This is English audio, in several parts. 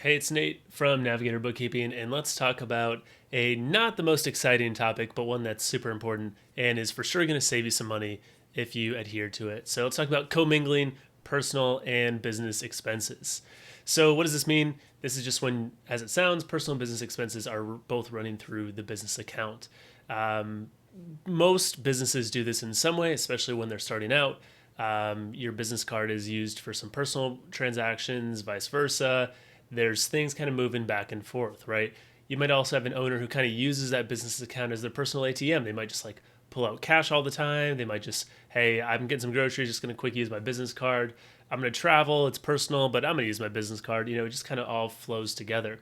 Hey, it's Nate from Navigator Bookkeeping, and let's talk about a not the most exciting topic, but one that's super important and is for sure going to save you some money if you adhere to it. So let's talk about co-mingling personal and business expenses. So what does this mean? This is just when, as it sounds, personal and business expenses are both running through the business account. Um, Most businesses do this in some way, especially when they're starting out. Your business card is used for some personal transactions, vice versa. There's things kind of moving back and forth, right? You might also have an owner who kind of uses that business account as their personal ATM. They might just like pull out cash all the time. They might just, hey, I'm getting some groceries, just going to quick use my business card. I'm going to travel, it's personal, but I'm going to use my business card. It just kind of all flows together.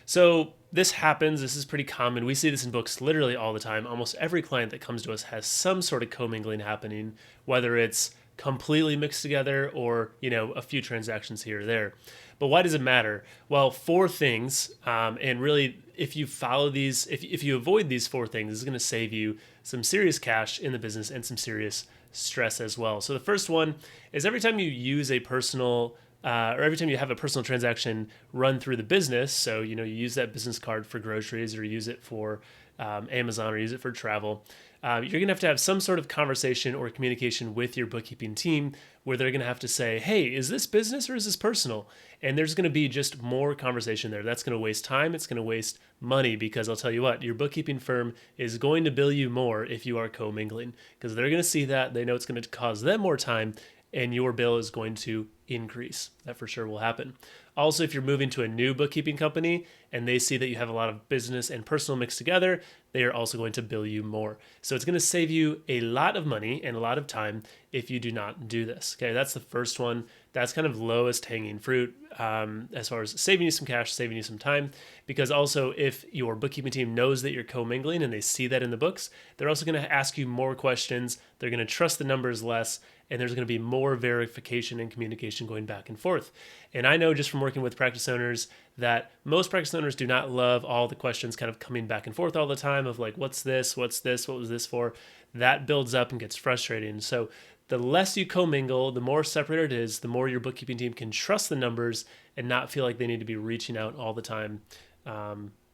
So this happens. This is pretty common. We see this in books literally all the time. Almost every client that comes to us has some sort of commingling happening, whether it's completely mixed together or a few transactions here or there. But why does it matter? Well, four things, and really, if you follow these, if you avoid these four things, this is going to save you some serious cash in the business and some serious stress as well. So the first one is every time you use a personal or every time you have a personal transaction run through the business, so you use that business card for groceries or use it for Amazon or use it for travel, you're going to have some sort of conversation or communication with your bookkeeping team where they're going to have to say, hey, is this business or is this personal? And there's going to be just more conversation there. That's going to waste time. It's going to waste money because I'll tell you what, your bookkeeping firm is going to bill you more if you are commingling because they're going to see that. They know it's going to cause them more time and your bill is going to increase. That for sure will happen. Also, if you're moving to a new bookkeeping company and they see that you have a lot of business and personal mixed together, they are also going to bill you more. So it's going to save you a lot of money and a lot of time if you do not do this. Okay, that's the first one. That's kind of lowest hanging fruit as far as saving you some cash, saving you some time. Because also, if your bookkeeping team knows that you're commingling and they see that in the books, they're also going to ask you more questions. They're going to trust the numbers less, and there's going to be more verification and communication going back and forth. And I know just from working with practice owners that most practice owners do not love all the questions kind of coming back and forth all the time of like, what's this, what was this for? That builds up and gets frustrating. So the less you commingle, the more separate it is, the more your bookkeeping team can trust the numbers and not feel like they need to be reaching out all the time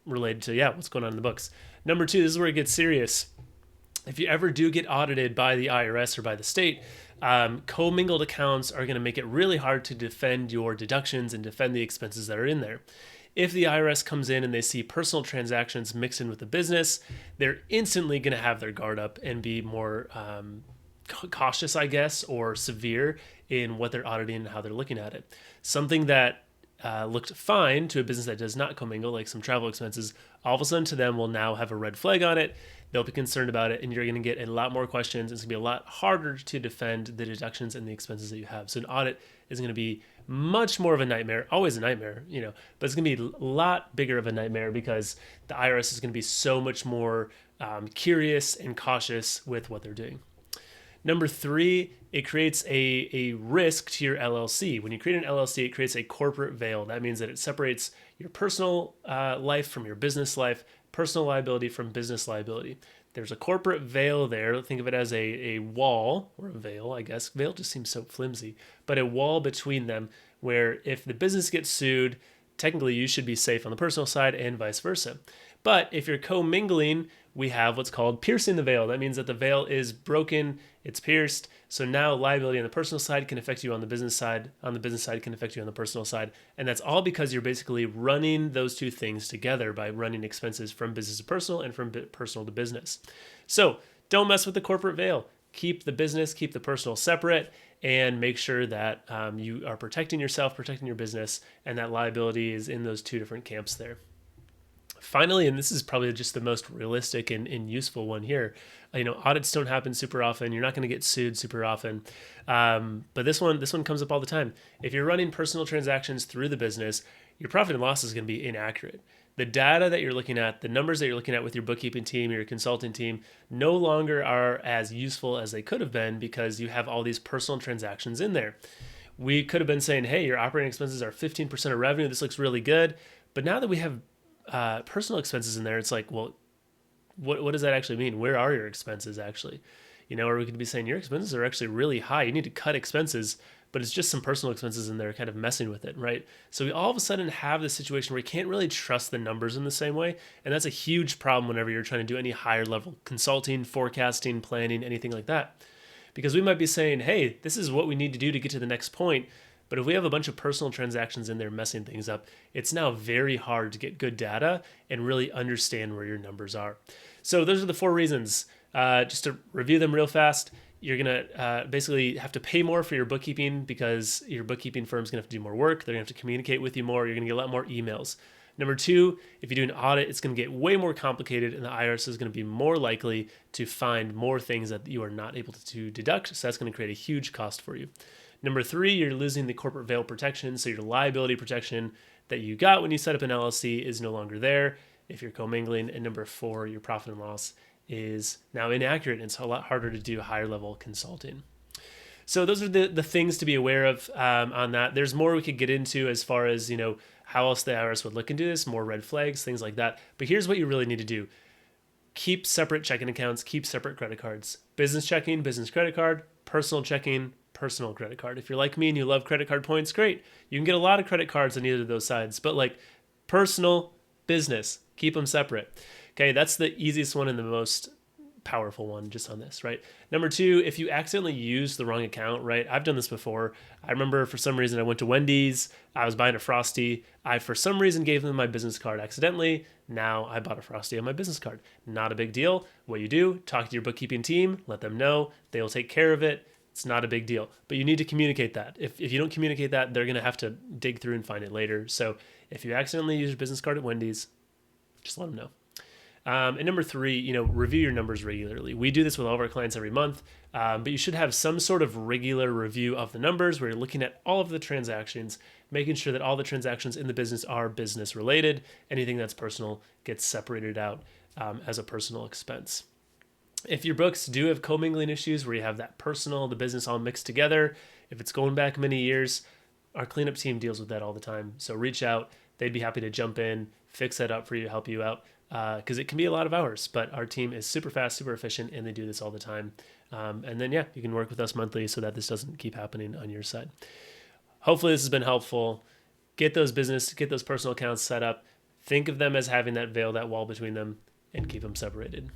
related to, what's going on in the books. Number two, this is where it gets serious. If you ever do get audited by the IRS or by the state, commingled accounts are going to make it really hard to defend your deductions and defend the expenses that are in there. If the IRS comes in and they see personal transactions mixed in with the business, they're instantly going to have their guard up and be more cautious, I guess, or severe in what they're auditing and how they're looking at it. Something that looked fine to a business that does not commingle, like some travel expenses, all of a sudden to them will now have a red flag on it. They'll be concerned about it, and you're going to get a lot more questions. It's going to be a lot harder to defend the deductions and the expenses that you have. So an audit is going to be much more of a nightmare, always a nightmare, but it's going to be a lot bigger of a nightmare because the IRS is going to be so much more curious and cautious with what they're doing. Number three, it creates a risk to your LLC. When you create an LLC, it creates a corporate veil. That means that it separates your personal life from your business life, personal liability from business liability. There's a corporate veil there. Think of it as a wall, or a veil, I guess. Veil just seems so flimsy, but a wall between them where if the business gets sued, technically you should be safe on the personal side and vice versa. But if you're commingling, we have what's called piercing the veil. That means that the veil is broken, it's pierced. So now liability on the personal side can affect you on the business side. On the business side can affect you on the personal side. And that's all because you're basically running those two things together by running expenses from business to personal and from personal to business. So don't mess with the corporate veil. Keep the business, keep the personal separate, and make sure that you are protecting yourself, protecting your business, and that liability is in those two different camps there. Finally, and this is probably just the most realistic and useful one here, audits don't happen super often. You're not going to get sued super often, but this one comes up all the time. If you're running personal transactions through the business, your profit and loss is going to be inaccurate. The data that you're looking at, the numbers that you're looking at with your bookkeeping team, your consulting team, no longer are as useful as they could have been because you have all these personal transactions in there. We could have been saying, hey, your operating expenses are 15% of revenue. This looks really good. But now that we have personal expenses in there, it's like, well, what does that actually mean? Where are your expenses actually? Or we could be saying your expenses are actually really high. You need to cut expenses, but it's just some personal expenses in there kind of messing with it, right? So we all of a sudden have this situation where you can't really trust the numbers in the same way. And that's a huge problem whenever you're trying to do any higher level consulting, forecasting, planning, anything like that. Because we might be saying, hey, this is what we need to do to get to the next point. But if we have a bunch of personal transactions in there messing things up, it's now very hard to get good data and really understand where your numbers are. So those are the 4 reasons. Just to review them real fast, you're going to basically have to pay more for your bookkeeping because your bookkeeping firm's going to have to do more work. They're going to have to communicate with you more. You're going to get a lot more emails. Number 2, if you do an audit, it's going to get way more complicated, and the IRS is going to be more likely to find more things that you are not able to deduct. So that's going to create a huge cost for you. Number 3, you're losing the corporate veil protection. So your liability protection that you got when you set up an LLC is no longer there if you're commingling. And number 4, your profit and loss is now inaccurate, and it's a lot harder to do higher level consulting. So those are the things to be aware of on that. There's more we could get into as far as, how else the IRS would look into this, more red flags, things like that. But here's what you really need to do. Keep separate checking accounts, keep separate credit cards. Business checking, business credit card, personal checking, personal credit card. If you're like me and you love credit card points, great. You can get a lot of credit cards on either of those sides, but like personal, business, keep them separate. Okay, that's the easiest one and the most powerful one just on this, right? Number 2, if you accidentally use the wrong account, right? I've done this before. I remember for some reason I went to Wendy's, I was buying a Frosty. I, for some reason, gave them my business card accidentally. Now I bought a Frosty on my business card. Not a big deal. What you do, talk to your bookkeeping team, let them know. They will take care of it. It's not a big deal, but you need to communicate that. If you don't communicate that, they're going to have to dig through and find it later. So if you accidentally use your business card at Wendy's, just let them know. And number 3, review your numbers regularly. We do this with all of our clients every month, but you should have some sort of regular review of the numbers where you're looking at all of the transactions, making sure that all the transactions in the business are business related. Anything that's personal gets separated out as a personal expense. If your books do have commingling issues where you have that personal, the business all mixed together, if it's going back many years, our cleanup team deals with that all the time. So reach out. They'd be happy to jump in, fix that up for you, help you out, because it can be a lot of hours. But our team is super fast, super efficient, and they do this all the time. And then, you can work with us monthly so that this doesn't keep happening on your side. Hopefully this has been helpful. Get those personal accounts set up. Think of them as having that veil, that wall between them, and keep them separated.